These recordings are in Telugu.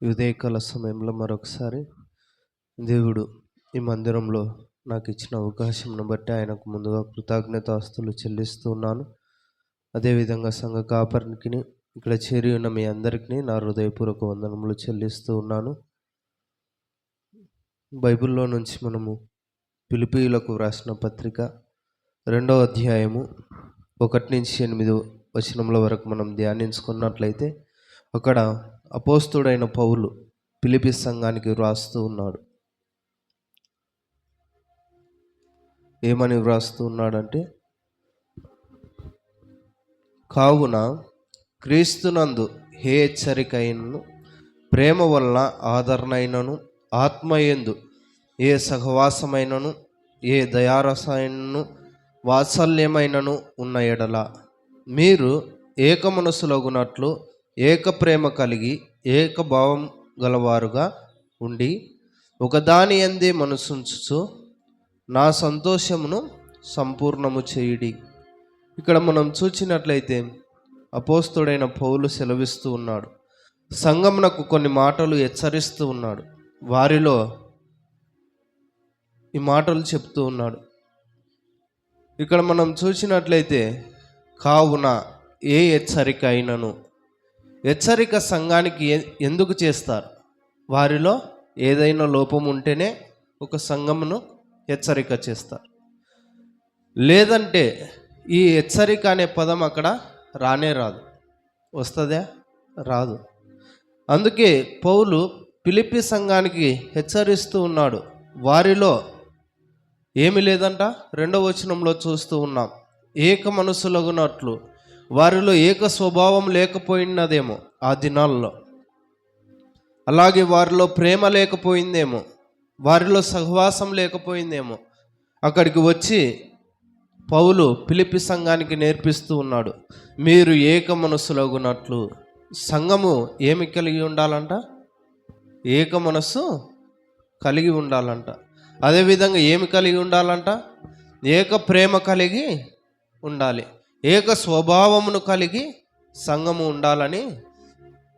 ఈ ఉదయకాల సమయంలో మరొకసారి దేవుడు ఈ మందిరంలో నాకు ఇచ్చిన అవకాశంను బట్టి ఆయనకు ముందుగా కృతజ్ఞతాస్తులు చెల్లిస్తూ ఉన్నాను. అదేవిధంగా సంఘ కాపరికి ఇక్కడ చేరి ఉన్న మీ అందరికీ నా హృదయపూర్వక వందనములు చెల్లిస్తూ ఉన్నాను. బైబిల్లో నుంచి మనము ఫిలిప్పీయులకు వ్రాసిన పత్రిక 2వ అధ్యాయము 1-8 వచనముల వరకు మనం ధ్యానించుకున్నట్లయితే అక్కడ అపోస్తుడైన పౌలు ఫిలిప్పీ సంఘానికి వ్రాస్తూ ఉన్నాడు. ఏమని వ్రాస్తూ ఉన్నాడంటే, కావున క్రీస్తునందు ఏ హెచ్చరిక అయినను, ప్రేమ వలన ఆదరణ అయినను, ఆత్మయందు ఏ సహవాసమైనను, ఏ దయారసమైనను, వాత్సల్యమైనను ఉన్న ఎడల మీరు ఏక మనసులగునట్లు ఏక ప్రేమ కలిగి ఏక భావం గలవారుగా ఉండి ఒకదాని యందే మనసుంచుచు నా సంతోషమును సంపూర్ణము చేయుడి. ఇక్కడ మనం చూచినట్లయితే అపోస్తుడైన పౌలు సెలవిస్తూ ఉన్నాడు. సంఘమునకు కొన్ని మాటలు హెచ్చరిస్తూ ఉన్నాడు. వారిలో ఈ మాటలు చెప్తూ ఉన్నాడు. ఇక్కడ మనం చూసినట్లయితే కావున ఏ హెచ్చరిక అయినను, హెచ్చరిక సంఘానికి ఎందుకు చేస్తారు? వారిలో ఏదైనా లోపం ఉంటేనే ఒక సంఘమును హెచ్చరిక చేస్తారు. లేదంటే ఈ హెచ్చరిక అనే పదం అక్కడ రానే రాదు. వస్తుందా? రాదు. అందుకే పౌలు ఫిలిప్పీ సంఘానికి హెచ్చరిస్తూ ఉన్నాడు. వారిలో ఏమి లేదంట. 2వ వచనంలో చూస్తూ ఉన్నాం, ఏక మనసులగునట్లు. వారిలో ఏక స్వభావం లేకపోయినదేమో ఆ దినాల్లో. అలాగే వారిలో ప్రేమ లేకపోయిందేమో, వారిలో సహవాసం లేకపోయిందేమో. అక్కడికి వచ్చి పౌలు ఫిలిప్పీ సంఘానికి నేర్పిస్తూ ఉన్నాడు, మీరు ఏక మనసులగునట్లు. సంఘము ఏమి కలిగి ఉండాలంట? ఏక మనసు కలిగి ఉండాలంట. అదేవిధంగా ఏమి కలిగి ఉండాలంట? ఏక ప్రేమ కలిగి ఉండాలి. ఏక స్వభావమును కలిగి సంఘము ఉండాలని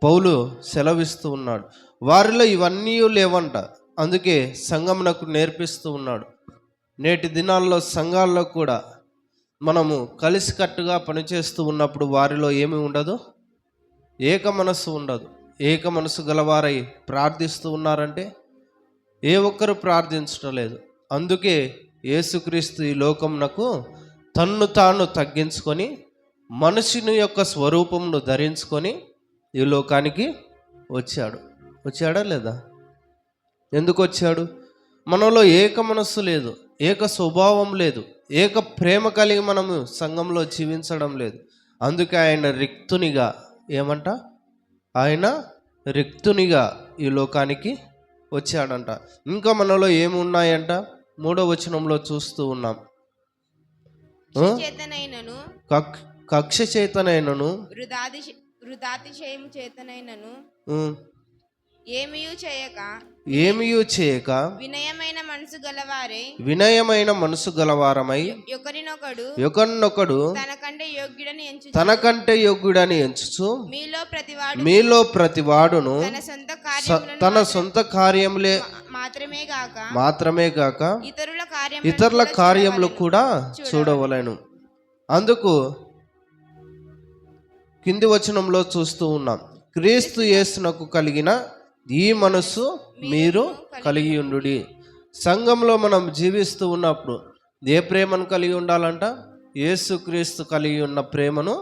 పౌలు సెలవిస్తూ ఉన్నాడు. వారిలో ఇవన్నీ లేవంట. అందుకే సంఘమునకు నేర్పిస్తూ ఉన్నాడు. నేటి దినాల్లో సంఘాల్లో కూడా మనము కలిసికట్టుగా పనిచేస్తూ ఉన్నప్పుడు వారిలో ఏమీ ఉండదు, ఏక మనస్సు ఉండదు. ఏక మనసు గలవారై ప్రార్థిస్తూ ఉన్నారంటే ఏ ఒక్కరు ప్రార్థించడం లేదు. అందుకే యేసుక్రీస్తు ఈ లోకమునకు తన్ను తాను తగ్గించుకొని మనుషుని యొక్క స్వరూపమును ధరించుకొని ఈ లోకానికి వచ్చాడా లేదా? ఎందుకు వచ్చాడు? మనలో ఏక మనస్సు లేదు, ఏక స్వభావం లేదు, ఏక ప్రేమ కలిగి మనము సంఘంలో జీవించడం లేదు. అందుకే ఆయన రిక్తునిగా, ఏమంట, ఆయన రిక్తునిగా ఈ లోకానికి వచ్చాడంట. ఇంకా మనలో ఏమున్నాయంట? 3వ వచనంలో చూస్తూ ఉన్నాం, కక్ష చేతనైనను వృధాతిశయము చేతనైనను ఏమియూ చేయక వినయమైన మనసు గలవారమై ఒకరినొకడు తనకంటే యోగ్యుడని ఎంచుచు మీలో ప్రతివాడును తన సొంత కార్యములే మాత్రమే గాక ఇతరుల కార్యములు కూడా చూడవలెను. అందుకు కింది వచనంలో చూస్తూ ఉన్నాం, క్రీస్తు యేసునకు కలిగిన ఈ మనస్సు మీరు కలిగి ఉండుడి. సంఘంలో మనం జీవిస్తూ ఉన్నప్పుడు ఏ ప్రేమను కలిగి ఉండాలంట? యేసుక్రీస్తు కలిగి ఉన్న ప్రేమను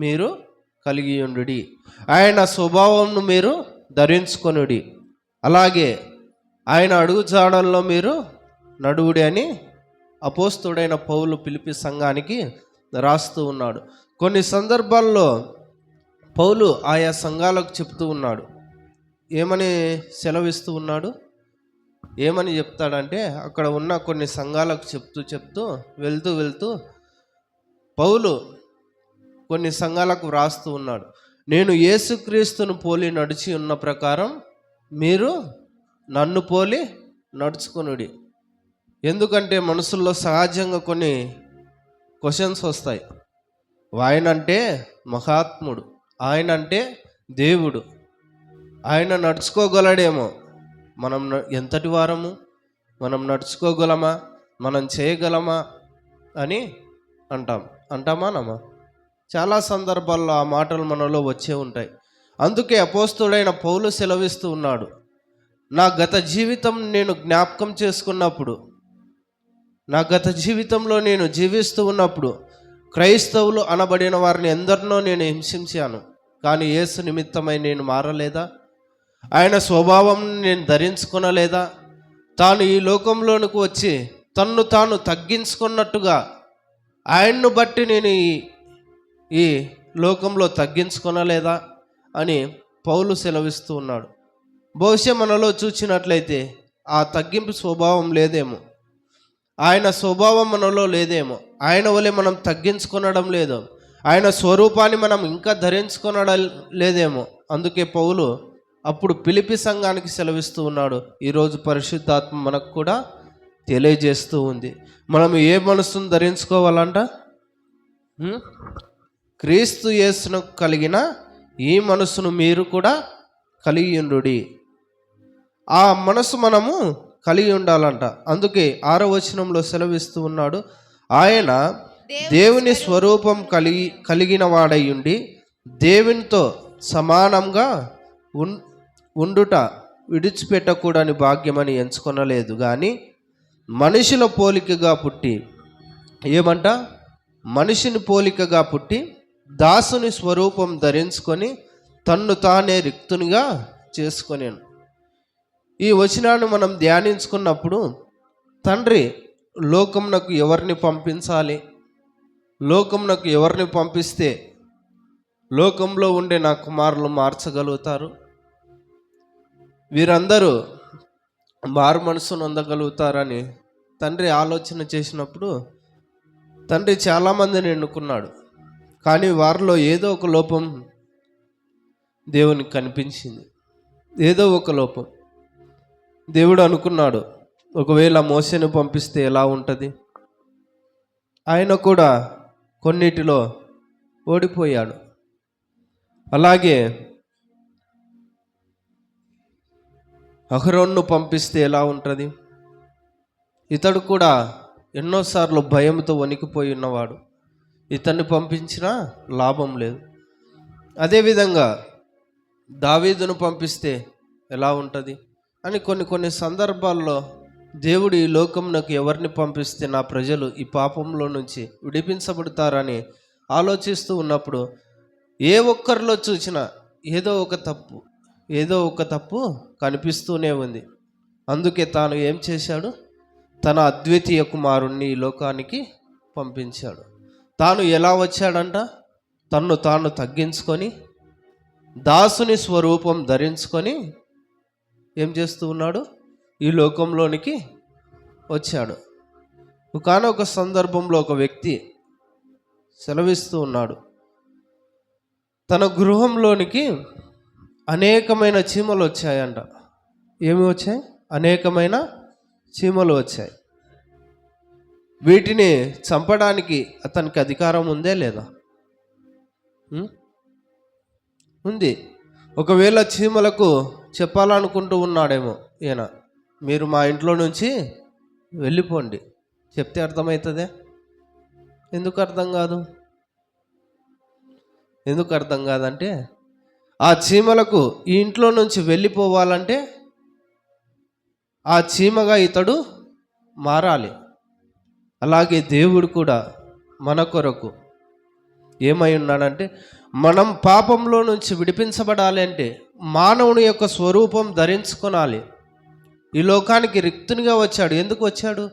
మీరు కలిగి ఉండుడి. ఆయన స్వభావంను మీరు ధరించుకొనుడి. అలాగే ఆయన అడుగుజాడల్లో మీరు నడువుడి అని అపోస్తుడైన పౌలు ఫిలిప్పీ సంఘానికి రాస్తూ ఉన్నాడు. కొన్ని సందర్భాల్లో పౌలు ఆయా సంఘాలకు చెప్తూ ఉన్నాడు. ఏమని సెలవిస్తూ ఉన్నాడు? ఏమని చెప్తాడంటే, అక్కడ ఉన్న కొన్ని సంఘాలకు చెప్తూ వెళ్తూ పౌలు కొన్ని సంఘాలకు వ్రాస్తూ ఉన్నాడు, నేను యేసుక్రీస్తును పోలి నడిచి ఉన్న ప్రకారం మీరు నన్ను పోలి నడుచుకొనుడి. ఎందుకంటే మనసుల్లో సహజంగా కొన్ని క్వశ్చన్స్ వస్తాయి. ఆయనంటే మహాత్ముడు, ఆయనంటే దేవుడు, ఆయన నడుచుకోగలడేమో. మనం ఎంతటి వారము, మనం నడుచుకోగలమా, మనం చేయగలమా అని అంటామా నమ్మా? చాలా సందర్భాల్లో ఆ మాటలు మనలో వచ్చే ఉంటాయి. అందుకే అపోస్తుడైన పౌలు సెలవిస్తూ ఉన్నాడు, నా గత జీవితం నేను జ్ఞాపకం చేసుకున్నప్పుడు, నా గత జీవితంలో నేను జీవిస్తూ ఉన్నప్పుడు క్రైస్తవులు అనబడిన వారిని ఎందరినో నేను హింసించాను, కానీ యేసు నిమిత్తమై నేను మారలేదా? ఆయన స్వభావం నేను ధరించుకొనలేదా? తాను ఈ లోకంలోనికి వచ్చి తన్ను తాను తగ్గించుకున్నట్టుగా ఆయన్ను బట్టి నేను ఈ లోకంలో తగ్గించుకొనలేదా అని పౌలు సెలవిస్తూ ఉన్నాడు. బహుశా మనలో చూసినట్లయితే ఆ తగ్గింపు స్వభావం లేదేమో, ఆయన స్వభావం మనలో లేదేమో, ఆయన వలె మనం తగ్గించుకొనడం లేదో, ఆయన స్వరూపాన్ని మనం ఇంకా ధరించుకొనడం లేదేమో. అందుకే పౌలు అప్పుడు ఫిలిప్పీ సంఘానికి సెలవిస్తూ ఉన్నాడు. ఈరోజు పరిశుద్ధాత్మ మనకు కూడా తెలియజేస్తూ ఉంది, మనం ఏ మనసును ధరించుకోవాలంట? క్రీస్తు యేసును కలిగిన ఈ మనసును మీరు కూడా కలిగి ఉండుడి. ఆ మనసు మనము కలిగి ఉండాలంట. అందుకే 6వ వచనంలో సెలవిస్తూ ఉన్నాడు, ఆయన దేవుని స్వరూపం కలిగిన వాడై ఉండి దేవునితో సమానంగా ఉండుట విడిచిపెట్టకూడని భాగ్యమని ఎంచుకొనలేదు, కానీ మనుషుల పోలికగా పుట్టి, ఏమంట? మనిషిని పోలికగా పుట్టి దాసుని స్వరూపం ధరించుకొని తన్ను తానే రిక్తునిగా చేసుకొనేను. ఈ వచనాన్ని మనం ధ్యానించుకున్నప్పుడు, తండ్రి లోకమునకు ఎవరిని పంపించాలి, లోకమునకు ఎవరిని పంపిస్తే లోకంలో ఉండే నా కుమారులు మార్చగలుగుతారు, వీరందరూ మారు మనసును పొందగలుగుతారని తండ్రి ఆలోచన చేసినప్పుడు, తండ్రి చాలామందిని ఎన్నుకున్నాడు, కానీ వారిలో ఏదో ఒక లోపం దేవునికి కనిపించింది. ఏదో ఒక లోపం. దేవుడు అనుకున్నాడు, ఒకవేళ మోసేను పంపిస్తే ఎలా ఉంటుంది? ఆయన కూడా కొన్నిటిలో ఓడిపోయాడు. అలాగే అహరోన్ను పంపిస్తే ఎలా ఉంటుంది? ఇతడు కూడా ఎన్నోసార్లు భయంతో వణికిపోయి ఉన్నవాడు. ఇతన్ని పంపించినా లాభం లేదు. అదేవిధంగా దావీదును పంపిస్తే ఎలా ఉంటుంది అని కొన్ని సందర్భాల్లో దేవుడు ఈ లోకంలోకి ఎవరిని పంపిస్తే నా ప్రజలు ఈ పాపంలో నుంచి విడిపించబడతారని ఆలోచిస్తూ ఉన్నప్పుడు ఏ ఒక్కరిలో చూసినా ఏదో ఒక తప్పు కనిపిస్తూనే ఉంది. అందుకే తాను ఏం చేశాడు? తన అద్వితీయ కుమారుణ్ణి ఈ లోకానికి పంపించాడు. తాను ఎలా వచ్చాడంట? తన్ను తాను తగ్గించుకొని దాసుని స్వరూపం ధరించుకొని ఏం చేస్తూ ఉన్నాడు? ఈ లోకంలోనికి వచ్చాడు. ఒకానొక సందర్భంలో ఒక వ్యక్తి సెలవిస్తూ ఉన్నాడు, తన గృహంలోనికి అనేకమైన చీమలు వచ్చాయంట. ఏమి వచ్చాయి? అనేకమైన చీమలు వచ్చాయి. వీటిని చంపడానికి అతనికి అధికారం ఉందే లేదా? ఉంది. ఒకవేళ చీమలకు చెప్పాలనుకుంటూ ఉన్నాడేమో ఈయన, మీరు మా ఇంట్లో నుంచి వెళ్ళిపోండి, చెప్తే అర్థమవుతుందే? ఎందుకు అర్థం కాదు? ఎందుకు అర్థం కాదంటే, ఆ చీమలకు ఈ ఇంట్లో నుంచి వెళ్ళిపోవాలంటే ఆ చీమగా ఇతడు మారాలి. అలాగే దేవుడు కూడా మన కొరకు ఏమై ఉన్నాడంటే, మనం పాపంలో నుంచి విడిపించబడాలి అంటే మానవుని యొక్క స్వరూపం ధరించుకోవాలి. ఈ లోకానికి రిక్తునిగా వచ్చాడు. ఎందుకు వచ్చాడు?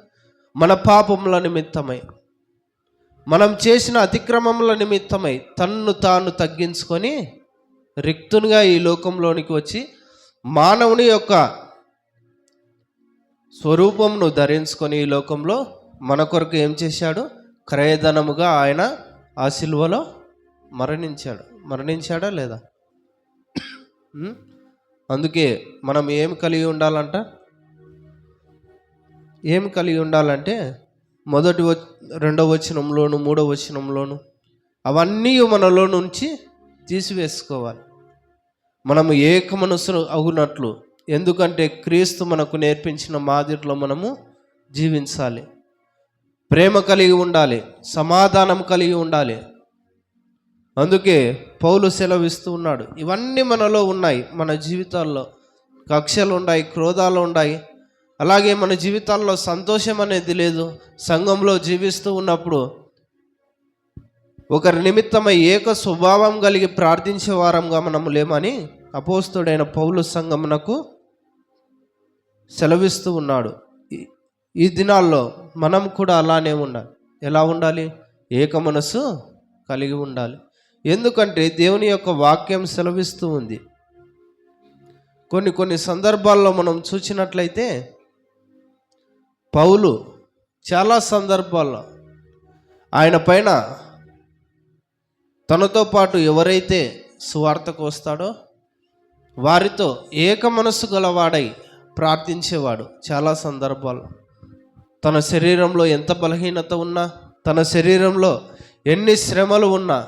మన పాపముల నిమిత్తమై, మనం చేసిన అతిక్రమముల నిమిత్తమై తన్ను తాను తగ్గించుకొని రిక్తునిగా ఈ లోకంలోనికి వచ్చి మానవుని యొక్క స్వరూపమును ధరించుకొని ఈ లోకంలో మన కొరకు ఏం చేశాడు? క్రయధనముగా ఆయన ఆ సిలువలో మరణించాడా లేదా? అందుకే మనం ఏం కలిగి ఉండాలంట? ఏం కలిగి ఉండాలంటే 2వ వచనంలోను 3వ వచనంలోను అవన్నీ మనలో నుంచి తీసివేసుకోవాలి. మనము ఏక మనసు అగునట్లు, ఎందుకంటే క్రీస్తు మనకు నేర్పించిన మాదిరిలో మనము జీవించాలి. ప్రేమ కలిగి ఉండాలి, సమాధానం కలిగి ఉండాలి. అందుకే పౌలు సెలవిస్తూ ఉన్నాడు. ఇవన్నీ మనలో ఉన్నాయి. మన జీవితాల్లో కక్షలు ఉన్నాయి, క్రోధాలు ఉన్నాయి. అలాగే మన జీవితాల్లో సంతోషం అనేది లేదు. సంఘంలో జీవిస్తూ ఉన్నప్పుడు ఒకరి నిమిత్తమై ఏక స్వభావం కలిగి ప్రార్థించే వారంగా మనము లేమని అపోస్తుడైన పౌలు సంఘమునకు సెలవిస్తూ ఉన్నాడు. ఈ దినాల్లో మనం కూడా అలానే ఉండాలి. ఎలా ఉండాలి? ఏక మనసు కలిగి ఉండాలి. ఎందుకంటే దేవుని యొక్క వాక్యం సెలవిస్తూ ఉంది. కొన్ని సందర్భాల్లో మనం చూసినట్లయితే పౌలు చాలా సందర్భాల్లో ఆయన పైన తనతో పాటు ఎవరైతే సువార్తకు వస్తాడో వారితో ఏక మనస్సు గలవాడై ప్రార్థించేవాడు. చాలా సందర్భాలు తన శరీరంలో ఎంత బలహీనత ఉన్నా, తన శరీరంలో ఎన్ని శ్రమలు ఉన్నా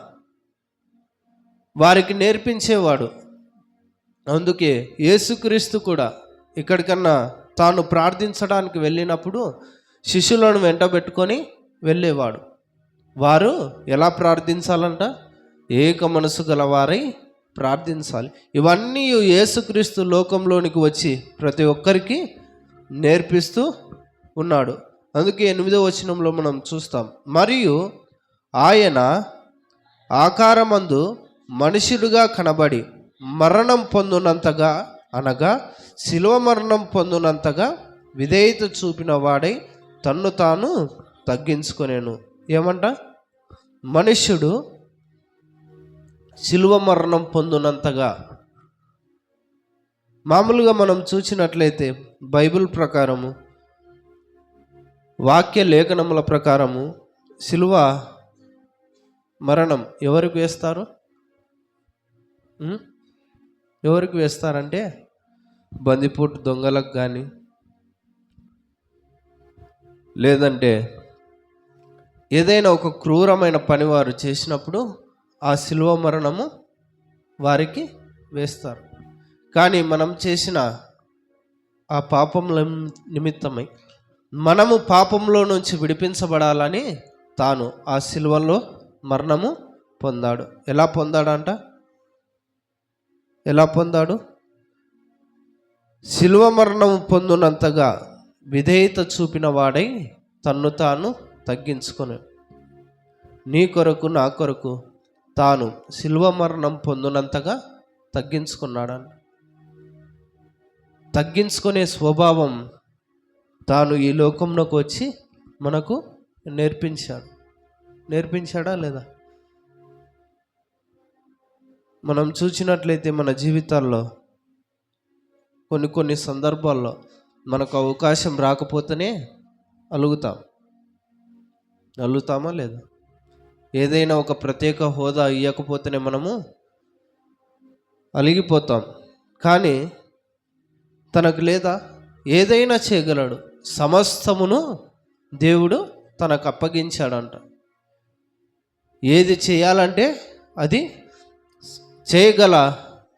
వారికి నేర్పించేవాడు. అందుకే యేసుక్రీస్తు కూడా ఇక్కడికన్నా తాను ప్రార్థించడానికి వెళ్ళినప్పుడు శిష్యులను వెంటబెట్టుకొని వెళ్ళేవాడు. వారు ఎలా ప్రార్థించాలంట? ఏక మనసు గలవారై ప్రార్థించాలి. ఇవన్నీ యేసుక్రీస్తు లోకంలోనికి వచ్చి ప్రతి ఒక్కరికి నేర్పిస్తూ ఉన్నాడు. అందుకే 8వ వచనంలో మనం చూస్తాం, మరియు ఆయన ఆకారమందు మనుషుడుగా కనబడి మరణం పొందునంతగా, అనగా శిలువ మరణం పొందునంతగా విధేయత చూపిన వాడై తన్ను తాను తగ్గించుకొనేను. ఏమంట? మనుష్యుడు శిలువ మరణం పొందునంతగా. మామూలుగా మనం చూసినట్లయితే బైబిల్ ప్రకారము, వాక్య లేఖనముల ప్రకారము శిలువ మరణం ఎవరికి వేస్తారు? ఎవరికి వేస్తారంటే బందిపోటు దొంగలకు కానీ, లేదంటే ఏదైనా ఒక క్రూరమైన పని వారు చేసినప్పుడు ఆ శిలువ మరణము వారికి వేస్తారు. కానీ మనం చేసిన ఆ పాపముల నిమిత్తమై మనము పాపంలో నుంచి విడిపించబడాలని తాను ఆ శిలువలో మరణము పొందాడు. ఎలా పొందాడంట? ఎలా పొందాడు? శిలువ మరణము పొందునంతగా విధేయత చూపిన వాడై తన్ను తాను తగ్గించుకొని, నీ కొరకు నా కొరకు తాను శిలువ మరణం పొందునంతగా తగ్గించుకున్నాడు. తగ్గించుకునే స్వభావం తాను ఈ లోకంలోకి వచ్చి మనకు నేర్పించాడు. నేర్పించాడా లేదా? మనం చూసినట్లయితే మన జీవితాల్లో కొన్ని సందర్భాల్లో మనకు అవకాశం రాకపోతేనే అలుగుతామా లేదా? ఏదైనా ఒక ప్రత్యేక హోదా ఇవ్వకపోతేనే మనము అలిగిపోతాం. కానీ తనకు లేదా? ఏదైనా చేయగలడు. సమస్తమును దేవుడు తనకు అప్పగించాడంట. ఏది చేయాలంటే అది చేయగల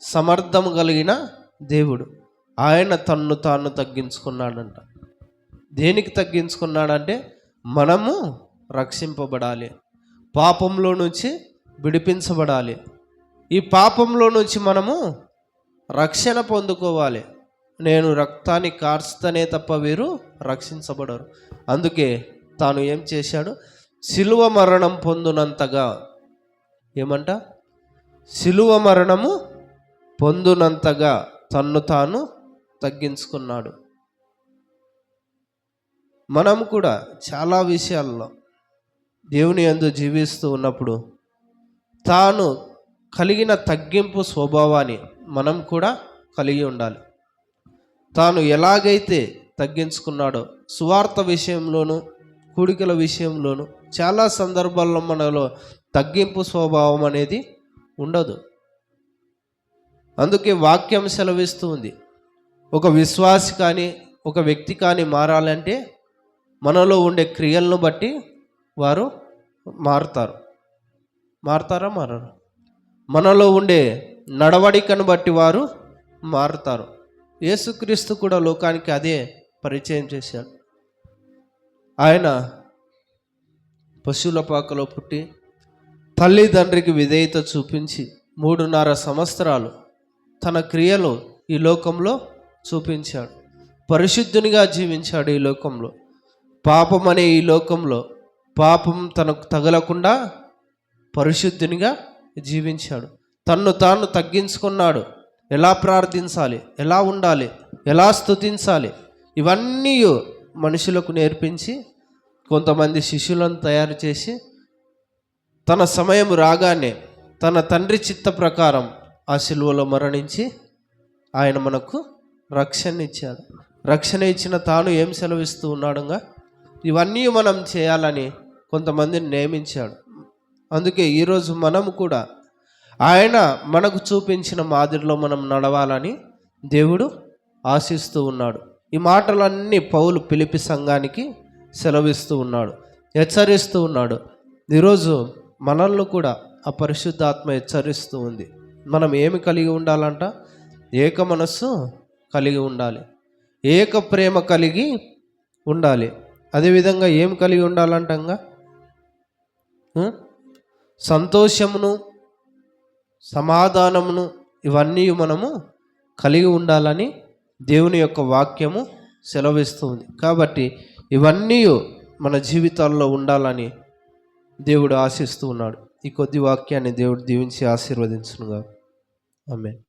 సమర్థం కలిగిన దేవుడు. ఆయన తన్ను తాను తగ్గించుకున్నాడంట. దేనికి తగ్గించుకున్నాడంటే మనము రక్షింపబడాలి, పాపంలో నుంచి విడిపించబడాలి. ఈ పాపంలో నుంచి మనము రక్షణ పొందుకోవాలి. నేను రక్తాన్ని కార్స్తనే తప్ప వీరు రక్షించబడరు. అందుకే తాను ఏం చేశాడు? శిలువ మరణం పొందునంతగా. ఏమంట? శిలువ మరణము పొందునంతగా తన్ను తాను తగ్గించుకున్నాడు. మనం కూడా చాలా విషయాల్లో దేవుని యందు జీవిస్తూ ఉన్నప్పుడు తాను కలిగిన తగ్గింపు స్వభావాన్ని మనం కూడా కలిగి ఉండాలి. తాను ఎలాగైతే తగ్గించుకున్నాడో సువార్త విషయంలోనూ కూడికల విషయంలోనూ చాలా సందర్భాల్లో మనలో తగ్గింపు స్వభావం అనేది ఉండదు. అందుకే వాక్యం సెలవిస్తూ ఉంది, ఒక విశ్వాసి కానీ ఒక వ్యక్తి కానీ మారాలంటే మనలో ఉండే క్రియలను బట్టి వారు మారతారా? మారరు. మనలో ఉండే నడవడికను బట్టి వారు మారుతారు. యేసుక్రీస్తు కూడా లోకానికి అదే పరిచయం చేశాడు. ఆయన పశువుల పాకలో పుట్టి తల్లిదండ్రికి విధేయత చూపించి 3.5 సంవత్సరాలు తన క్రియలు ఈ లోకంలో చూపించాడు. పరిశుద్ధునిగా జీవించాడు. ఈ లోకంలో పాపం అనే ఈ లోకంలో పాపం తనకు తగలకుండా పరిశుద్ధునిగా జీవించాడు. తన్ను తాను తగ్గించుకున్నాడు. ఎలా ప్రార్థించాలి, ఎలా ఉండాలి, ఎలా స్తుతించాలి, ఇవన్నీ మనుషులకు నేర్పించి కొంతమంది శిష్యులను తయారు చేసి తన సమయం రాగానే తన తండ్రి చిత్త ప్రకారం ఆ శిలువలో మరణించి ఆయన మనకు రక్షణ ఇచ్చాడు. రక్షణ ఇచ్చిన తాను ఏం సెలవిస్తూ ఉన్నాడుగా, ఇవన్నీ మనం చేయాలని కొంతమందిని నియమించాడు. అందుకే ఈరోజు మనము కూడా ఆయన మనకు చూపించిన మాదిరిలో మనం నడవాలని దేవుడు ఆశిస్తూ ఉన్నాడు. ఈ మాటలన్నీ పౌలు ఫిలిప్పీ సంఘానికి సెలవిస్తూ ఉన్నాడు, హెచ్చరిస్తూ ఉన్నాడు. ఈరోజు మనల్ని కూడా ఆ పరిశుద్ధాత్మ హెచ్చరిస్తూ ఉంది. మనం ఏమి కలిగి ఉండాలంట? ఏక మనస్సు కలిగి ఉండాలి, ఏక ప్రేమ కలిగి ఉండాలి. అదేవిధంగా ఏం కలిగి ఉండాలంటంగా సంతోషమును సమాధానమును ఇవన్నీ మనము కలిగి ఉండాలని దేవుని యొక్క వాక్యము సెలవిస్తుంది. కాబట్టి ఇవన్నీ మన జీవితాల్లో ఉండాలని దేవుడు ఆశిస్తూ ఉన్నాడు. ఈ కొద్ది వాక్యాన్ని దేవుడు దీవించి ఆశీర్వదించునుగా. ఆమేన్.